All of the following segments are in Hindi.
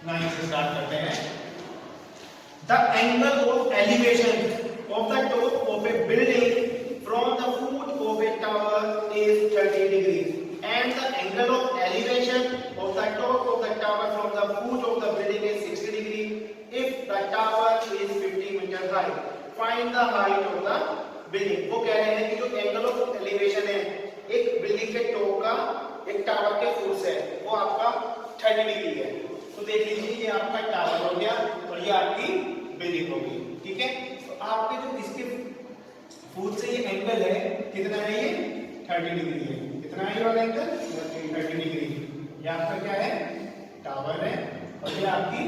9 से स्टार्ट करते हैं। The angle of elevation of the top of A building from the foot of A tower is 30 degree and the angle of elevation of the top of the tower from the foot of the building is 60 degree if the tower is 50 meter high. Find the height of the building. वो कह रहे हैं कि जो एंगल ऑफ एलिवेशन है एक बिल्डिंग के टॉप का एक टावर के फुट से वो आपका 30 डिग्री है। तो देख लीजिए ये आपका टावर हो गया और ये आपकी बिल्डिंग होगी, ठीक है। तो आपके जो इसके फुट से ये एंगल है कितना है, ये 30 डिग्री है। कितना है ये वाला एंगल, 30 डिग्री। ये आपका क्या है, टावर है और ये आपकी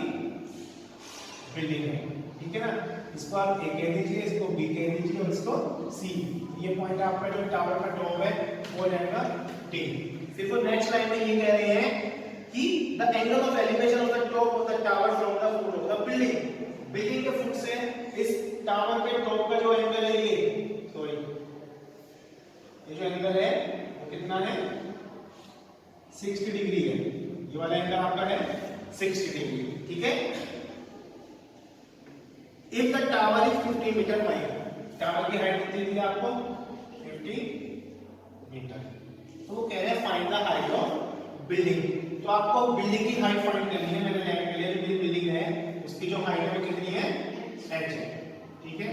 बिल्डिंग है, ठीक है ना। इसको आप ए कह दीजिए, इसको बी कह दीजिए और इसको सी। ये पॉइंट आपका जो टावर का टॉप है वो जाएगा डी। फिर वो नेक्स्ट लाइन में ये कह रहे हैं कि the angle of elevation of the top of the tower from the foot of the building, building के फुट से इस टावर के टॉप का जो एंगल है ये, सॉरी ये जो एंगल है वो कितना है, 60 डिग्री है। ये वाला एंगल आपका है 60 डिग्री, ठीक है। If the tower is 50 metre high, tower की हाइट कितनी दी आपको, 50 मीटर। तो वो कह रहे हैं find the height of building. तो आपको बिल्डिंग की हाइट फाइंड करनी है। मैंने लैंड के लिए जो बिल्डिंग है उसकी जो हाइट है वो कितनी है, h है, ठीक है।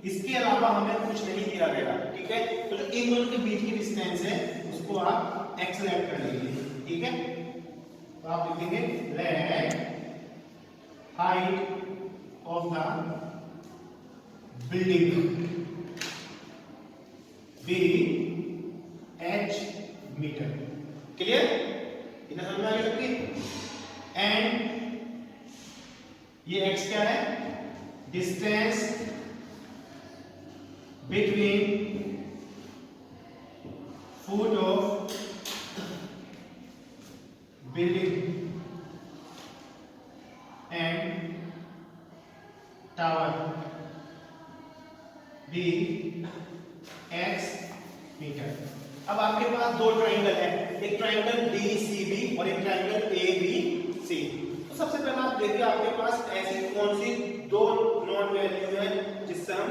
इसके अलावा हमें कुछ नहीं दिया गया, ठीक है। तो जो इन दोनों के बीच की डिस्टेंस है उसको आप x लैंड कर लीजिए, ठीक है। तो आप लिखेंगे land height of the building be h meter, clear, इतना समझ में आ गया सबकी। एंड ये x क्या है, distance between foot of building and tower B x metre. अब आपके पास दो ट्राइंगल है, एक ट्राइंगल DCB और एक ट्राइंगल ABC। तो सबसे पहले आप देखिए आपके पास ऐसी कौन सी दो नॉन वैल्यू है जिससे हम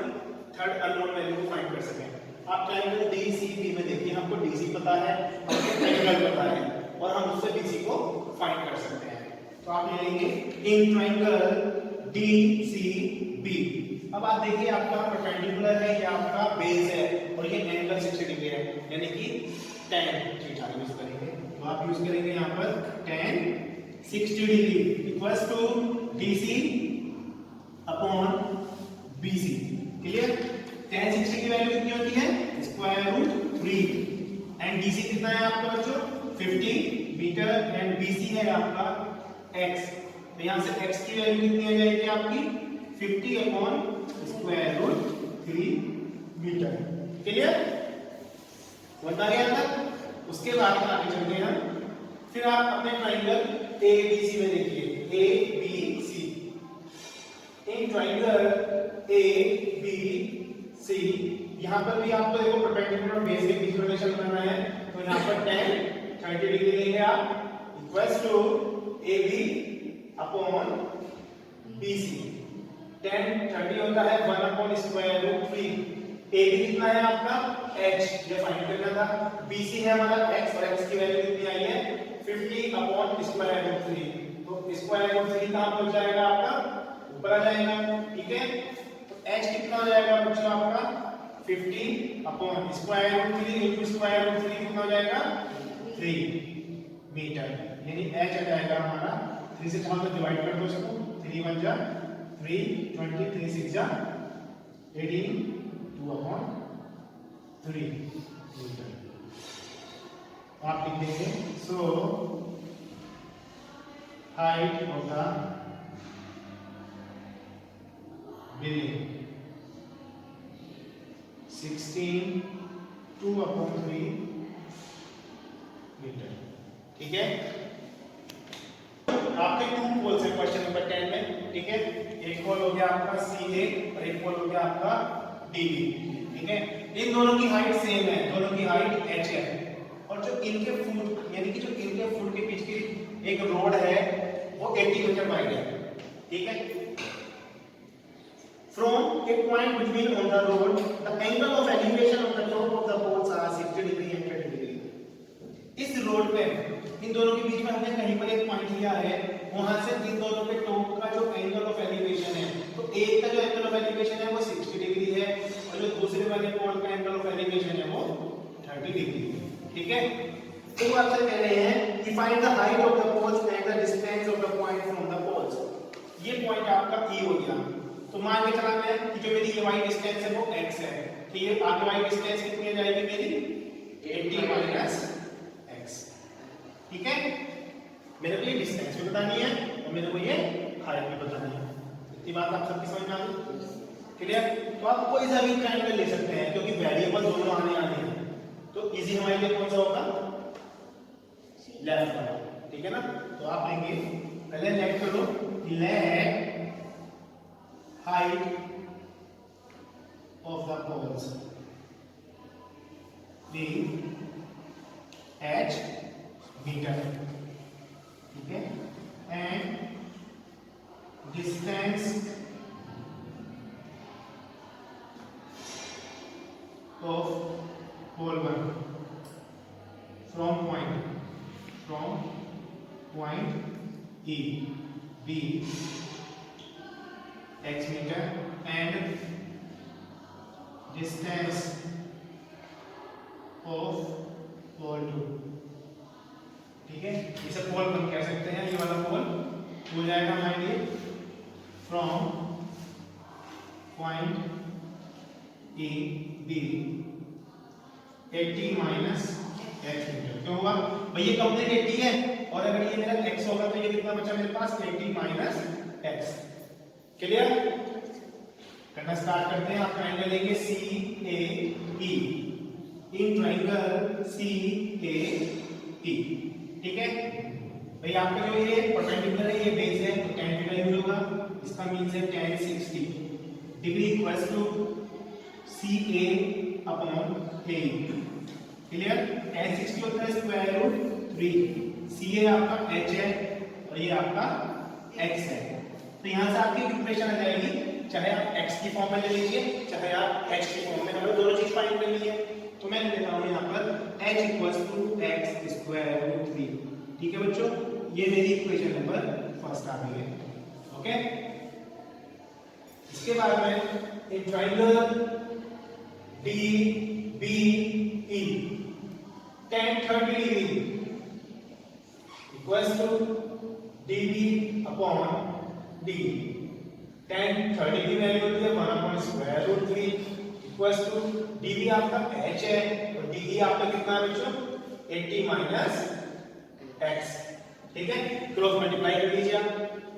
थर्ड अननोन वैल्यू को फाइंड कर सकें। आप ट्राइंगल DCB में देखिए, आपको DC पता है, आपको ट्राइंगल पता है और हम उससे BC को फाइंड कर सकते हैं। तो आप ले लेंगे इन ट्राइंगल DCB। अब आप देखिए आपका परपेंडिकुलर है, ये आपका बेस है और ये एंगल 60 डिग्री है, यानी कि tan थीटा यूज करेंगे। तो आप यूज करेंगे यहाँ पर tan 60 degree equals to DC upon BC, clear. tan 60 की वैल्यू कितनी होती है, स्क्वायर रूट 3 एंड DC कितना है आपका बच्चों, 50 मीटर एंड BC है आपका x। तो यहां से x की वैल्यू कितनी आ जाएगी आपकी, 50 upon square root 3 metre, clear, बता गया था। उसके बाद आगे चलते हैं, फिर आप अपने ट्राइंगल ABC में देखिए, ABC, इन ट्राइंगल ABC यहां पर भी आपको देखो परपेंडिकुलर बेस के बीच में रिलेशन बनाना है। तो यहां पर tan 30 डिग्री लेंगे आप equals to AB upon BC। tan 30 होता है 1 अपॉन स्क्वायर रूट 3। AB कितना है आपका h, ये फाइंड करना था। BC है हमारा x और x की वैल्यू कितनी आई है, 50 अपॉन स्क्वायर रूट 3। तो स्क्वायर रूट 3 कहां पहुंच जाएगा आपका, ऊपर आ जाएगा, ठीक है। तो h कितना हो जाएगा बच्चों आपका, 50 upon square root 3 into square root 3 कितना हो जाएगा, 3 मीटर, यानी h आ जाएगा हमारा 3 से जहां पर डिवाइड कर दो सबको, 3 1 जा 3, 20, 3 6 जा 18, 2 अपॉन 3 मीटर। आप लिख देंगे so height of the building 16, 2 अपॉन 3 मीटर, ठीक है। आपके टू पोल्स है क्वेश्चन नंबर 10 में, ठीक है। एक पोल हो गया आपका CA और एक पोल हो गया आपका DB, ठीक है। इन दोनों की हाइट सेम है, दोनों की हाइट h है और जो इनके फुट यानी कि जो इनके फुट के बीच की एक रोड है वो 80 80 मीटर वाइड है, ठीक है। From a point between on the road, the angle of elevation of the top of the poles are 60 degree and 30 degree. इस रोड पे इन दोनों के बीच में हमने कहीं पर एक पॉइंट लिया है, वहां से इन दोनों के टॉप का जो एंगल ऑफ एलिवेशन है, तो एक का जो एंगल ऑफ एलिवेशन है वो 60 डिग्री है और जो दूसरे वाले पोल का एंगल ऑफ एलिवेशन है वो 30 डिग्री है, ठीक है। तो वो आपसे कह रहे हैं कि find the height of the poles and the distance of the point from the poles. ये पॉइंट आपका ई हो गया। तो मान के चला मैं कि जो मेरी ये वाई डिस्टेंस है वो x है, तो ये आगे वाई डिस्टेंस कितनी आ जाएगी मेरी 80 माइनस x, ठीक है। मेरे को ये डिस्टेंस भी बतानी है और मेरे को ये हाइट भी बतानी है। इतनी बात आप सबकी समझ में आ गई, क्लियर। तो आप कोई सा भी ट्रायंगल ले सकते हैं क्योंकि वेरिएबल दोनों आने वाले हैं, तो इजी हमारे लिए कौन सा होगा, लेफ्ट वाला, ठीक है ना। तो आप लेंगे पहले लेट करो, late height of the poles be h meter, ठीक है, and distance of pole 1 from point E B x meter and distance of pole 2, ठीक है। इसे पोल 1 कह सकते हैं, ये वाला पोल हो जाएगा हमारे लिए from point A B 80 minus x metre. क्यों हुआ भाई, ये कंप्लीट 80 है और अगर ये मेरा x होगा तो ये कितना बचा मेरे पास 80 माइनस x, क्लियर। करना स्टार्ट करते हैं। आप ट्रायंगल लेंगे सी ए ई, इन ट्रायंगल सी ए ई, ठीक है भाई। आपका जो ये परपेंडिकुलर है, ये बेस है, तो tan थीटा यूज होगा, इसका मींस है tan 60 degree equals to C A upon A, clear. tan 60 होता है स्क्वायर रूट 3, सी ए आपका h है और ये आपका x है। तो यहां से आपकी इक्वेशन आ जाएगी, चाहे आप x की फॉर्म में ले लीजिए चाहे आप h की फॉर्म में, हमें दोनों चीज फाइंड करनी है। तो मैं लिख रहा हूं यहां पर h = x स्क्वायर रूट 3, ठीक है बच्चों। ये मेरी इक्वेशन नंबर फर्स्ट आ गई है, ओके। इसके बाद में एक triangle D B E tan 30 degree equals to db upon d, tan 30 की वैल्यू होती है 1/√3 इक्वल्स टू dv आपका h है और de आपका कितना है बच्चों 80 माइनस x, ठीक है। क्रॉस मल्टीप्लाई कर लीजिए आप,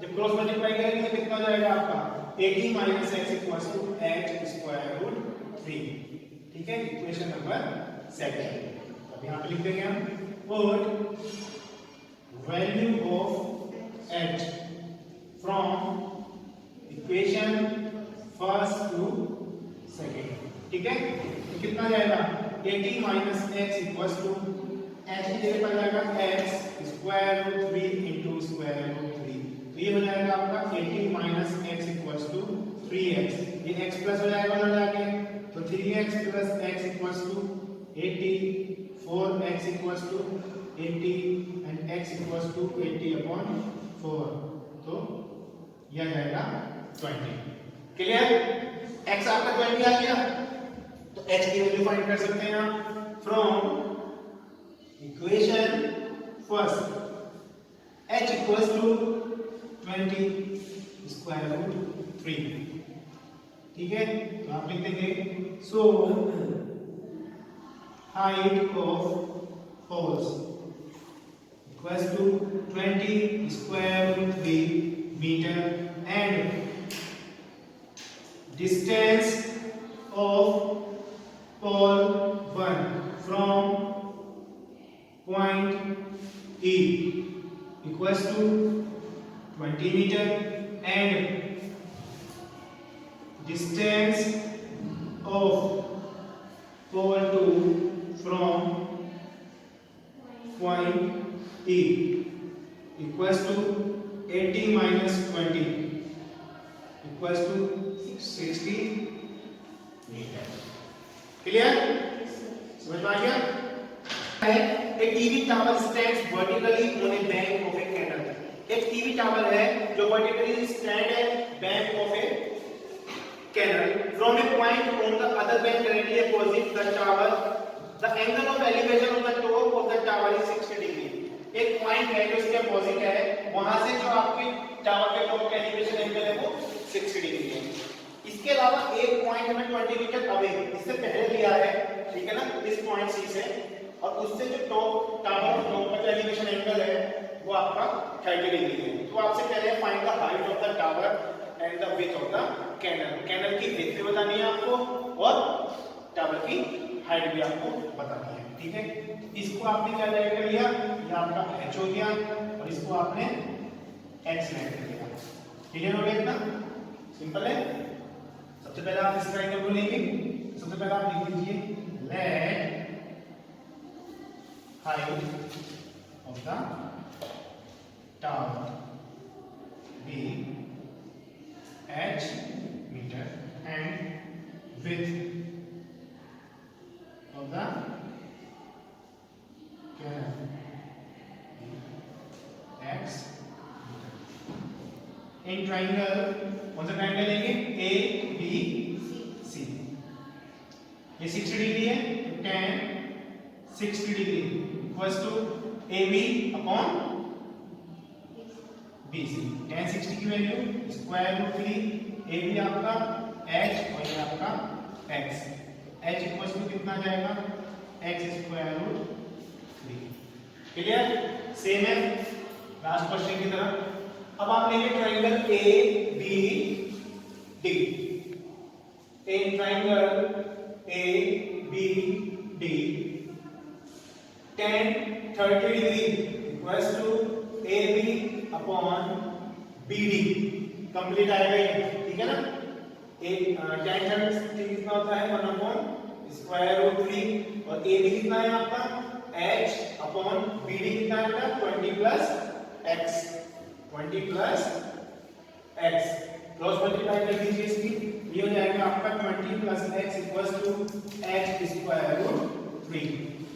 जब क्रॉस मल्टीप्लाई करेंगे तो कितना हो जाएगा आपका 80 minus x equals to h²√3, ठीक है। इक्वेशन नंबर 2 अब यहां पे लिख देंगे हम, और value of h from equation first to second, ठीक है। तो कितना जाएगा 80 minus x equals to h की जगह पर जाएगा x²√3 इंटू √3, तो ये हो जाएगा आपका 80 minus x equals to 3x, ये x प्लस हो जाएगा उधर जाके, तो 3x plus x equals to 80, 4x equals to 80 and x equals to 80/4, तो यह जाएगा 20, क्लियर। x आपका 20 आ गया, तो h की वैल्यू फाइंड कर सकते हैं आप from equation first, h equals to 20√3, ठीक है। तो आप लिख देंगे, so height of poles equals to 20√3 meter and distance of pole 1 from point E equals to 20 meter and distance of pole 2 from point E equals to 80 equals to 60 metre. Clear? समझ में आ गया? A TV tower stands vertically on a bank of a canal. एक टीवी टावर है जो वर्टिकली स्टैंड है bank of a canal from a point on the other bank directly opposite the tower the angle of elevation of the top of the tower is 60 degree. एक पॉइंट है जो इसके अपोजिट है, वहां से जो आपके टावर के टॉप का एलिवेशन एंगल है वो 60 डिग्री है। इसके अलावा एक पॉइंट हमें 20 मीटर अवे इससे पहले लिया है, ठीक है ना, इस पॉइंट सी से, और उससे जो टॉप टावर टॉप का एलिवेशन एंगल है वो आपका 30 डिग्री है। तो आपसे कह रहे हैं find the height of the tower and the width of the canal. Canal की विड्थ भी बतानी है आपको और टावर की हाइट भी आपको बतानी है, ठीक है। इसको आपने क्या कर लिया, ये आपका h हो गया और इसको आपने x ले लिया। क्लियर हो गया इतना? सिंपल है। सबसे पहले आप इस ट्रायंगल को लेंगे, सबसे पहले आप लिख लीजिए let height of the tower be h meter and width of the canal x meter. In triangle कौन सा ट्रायंगल लेंगे? A B C। ये 60 डिग्री है तो tan 60 degree equals to AB upon BC। tan 60 की वैल्यू स्क्वायर रूट 3 a भी आपका h और ये आपका x। h इक्वल्स टू कितना जाएगा? x square root 3। Clear? Same है लास्ट क्वेश्चन की तरह। अब आप लेंगे triangle A B D। In triangle A B D tan 30 degree equals to AB upon BD complete आएगा ये, ठीक है ना। एक tan 30 कितना होता है 1 अपॉन स्क्वायर रूट 3 और AB कितना है आपका h अपॉन BD कितना है 20 plus x 20 plus x cross multiply कर दीजिए इसकी, ये हो जाएगा आपका 20 plus x equals to h square root 3।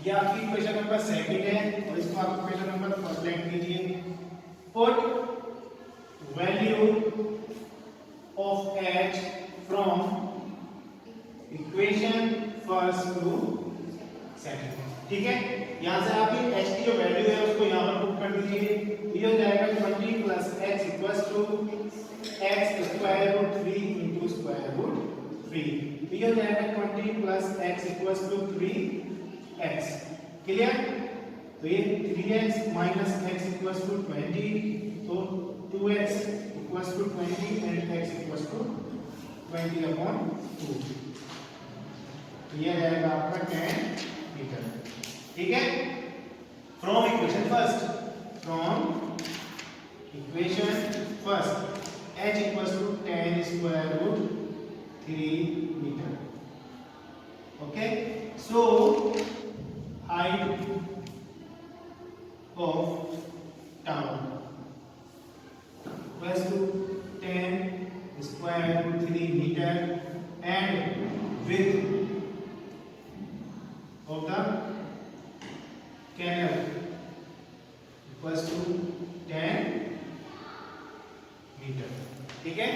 ये आपकी इक्वेशन नंबर 2 है और इसको आप इक्वेशन नंबर 1 लिख लीजिए। Put value of h from equation first to second, ठीक है। यहाँ से आप ये h की जो वैल्यू है उसको यहाँ पर पुट कर दीजिए, ये हो जाएगा 20 plus x equals to x square root 3 into square root 3। ये हो जाएगा 20 plus x equals to 3x। Clear? तो ये 3x minus x equals to 20, तो 2x equals to 20 and x equals to 20 upon 2। तो ये आएगा आपका 10 मीटर, ठीक है। From equation first h equals to 10 square root 3 metre. Okay, so height of tower equals to 10 square root 3 meter and width of the canal equals to 10 meter, ठीक है।